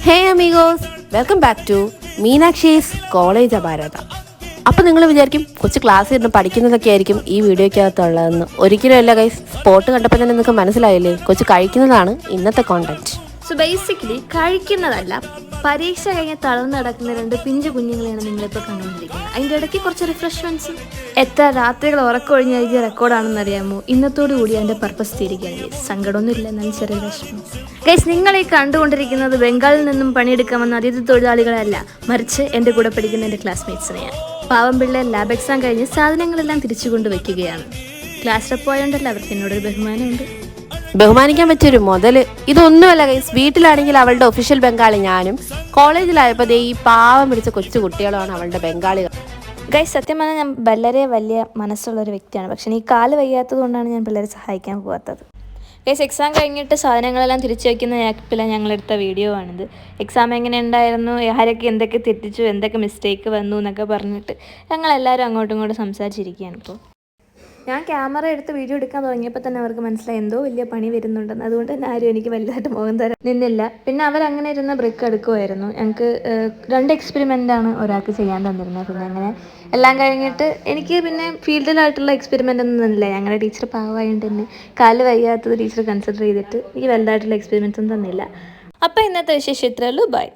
Hey amigos, welcome back to Meenakshi's college ഭാരത. അപ്പോൾ നിങ്ങൾ വിചാരിക്കും കൊച്ചു ക്ലാസ്സിൽ ഇരുന്ന് പഠിക്കുന്നതൊക്കെ ആയിരിക്കും ഈ വീഡിയോയ്ക്കകത്തുള്ളതെന്ന്. ഒരിക്കലും അല്ല ഗൈസ്. സ്പോട്ട് കണ്ടപ്പോൾ തന്നെ നിങ്ങൾക്ക് മനസ്സിലായില്ലേ, കൊച്ചു കഴിക്കുന്നതാണ് ഇന്നത്തെ കോണ്ടന്റ്. സോ ബേസിക്കലി കഴിക്കുന്നതല്ല, പരീക്ഷ കഴിഞ്ഞ് തളർന്ന് നടക്കുന്ന രണ്ട് പിഞ്ചു കുഞ്ഞുങ്ങളെയാണ് നിങ്ങളിപ്പോൾ കണ്ടുകൊണ്ടിരിക്കുന്നത്. അതിൻ്റെ ഇടയ്ക്ക് കുറച്ച് റിഫ്രഷ്മെൻറ്റ്സും. എത്ര രാത്രികൾ ഉറക്കമൊഴിഞ്ഞ് എഴുതിയ റെക്കോർഡാണെന്ന് അറിയാമോ? ഇന്നത്തോടു കൂടി അതിൻ്റെ പർപ്പസ് തീരുകയാണ് ഗൈസ്. സങ്കടമൊന്നും ഇല്ല, എന്നാലും ചെറിയ വിഷമം. ഗൈസ്, നിങ്ങൾ ഈ കണ്ടുകൊണ്ടിരിക്കുന്നത് ബംഗാളിൽ നിന്നും പണിയെടുക്കാമെന്ന അതിഥി തൊഴിലാളികളല്ല, മറിച്ച് എൻ്റെ കൂടെ പഠിക്കുന്ന എൻ്റെ ക്ലാസ്മേറ്റ്സിനെയാണ്. പാവം പിള്ളേർ ലാബ് എക്സാം കഴിഞ്ഞ് സാധനങ്ങളെല്ലാം തിരിച്ചു കൊണ്ട് വയ്ക്കുകയാണ്. ക്ലാസ് റെപ്പ് പോയോണ്ടല്ല അവർക്ക് എന്നോടൊരു ബഹുമാനമുണ്ട്. ബഹുമാനിക്കാൻ പറ്റിയൊരു മുതൽ ഇതൊന്നുമല്ല ഗൈസ്. വീട്ടിലാണെങ്കിൽ അവളുടെ ഒഫീഷ്യൽ ബംഗാളി ഞാനും, കോളേജിലായപ്പോൾ ഈ പാവം പിടിച്ച കൊച്ചു കുട്ടികളുമാണ് അവളുടെ ബംഗാളികൾ. ഗൈസ്, സത്യം പറഞ്ഞാൽ ഞാൻ വളരെ വലിയ മനസ്സുള്ളൊരു വ്യക്തിയാണ്. പക്ഷേ ഈ കാല് വയ്യാത്തത് കൊണ്ടാണ് ഞാൻ പിള്ളേരെ സഹായിക്കാൻ പോകാത്തത്. ഗൈസ്, എക്സാം കഴിഞ്ഞിട്ട് സാധനങ്ങളെല്ലാം തിരിച്ചു വയ്ക്കുന്ന ആപ്പിലാണ് ഞങ്ങളെടുത്ത വീഡിയോ ആണിത്. എക്സാം എങ്ങനെ ഉണ്ടായിരുന്നു, ആരൊക്കെ എന്തൊക്കെ തെറ്റിച്ചു, എന്തൊക്കെ മിസ്റ്റേക്ക് വന്നു എന്നൊക്കെ പറഞ്ഞിട്ട് ഞങ്ങളെല്ലാവരും അങ്ങോട്ടും ഇങ്ങോട്ടും സംസാരിച്ചിരിക്കുകയാണ്. ഇപ്പോൾ ഞാൻ ക്യാമറ എടുത്ത് വീഡിയോ എടുക്കാൻ തുടങ്ങിയപ്പോൾ തന്നെ അവർക്ക് മനസ്സിലായി എന്തോ വലിയ പണി വരുന്നുണ്ടെന്ന്. അതുകൊണ്ട് തന്നെ ആരും എനിക്ക് വലുതായിട്ട് മുഖം തരാൻ നിന്നില്ല. പിന്നെ അവരങ്ങനെ ഇരുന്ന് ബ്രിക്ക് എടുക്കുമായിരുന്നു. ഞങ്ങൾക്ക് 2 എക്സ്പെരിമെൻ്റാണ് ഒരാൾക്ക് ചെയ്യാൻ തന്നിരുന്നത്. പിന്നെ അങ്ങനെ എല്ലാം കഴിഞ്ഞിട്ട് എനിക്ക് പിന്നെ ഫീൽഡിലായിട്ടുള്ള എക്സ്പെരിമെൻ്റ് ഒന്നും തന്നില്ല. ഞങ്ങളുടെ ടീച്ചർ പാവമായതുകൊണ്ട് തന്നെ കാല് വയ്യാത്തത് ടീച്ചർ കൺസിഡർ ചെയ്തിട്ട് എനിക്ക് വലുതായിട്ടുള്ള എക്സ്പെരിമെൻറ്റ്സ് ഒന്നും തന്നില്ല. അപ്പോൾ ഇന്നത്തെ വിശേഷം ഇത്രയേ ഉള്ളൂ. ബൈ.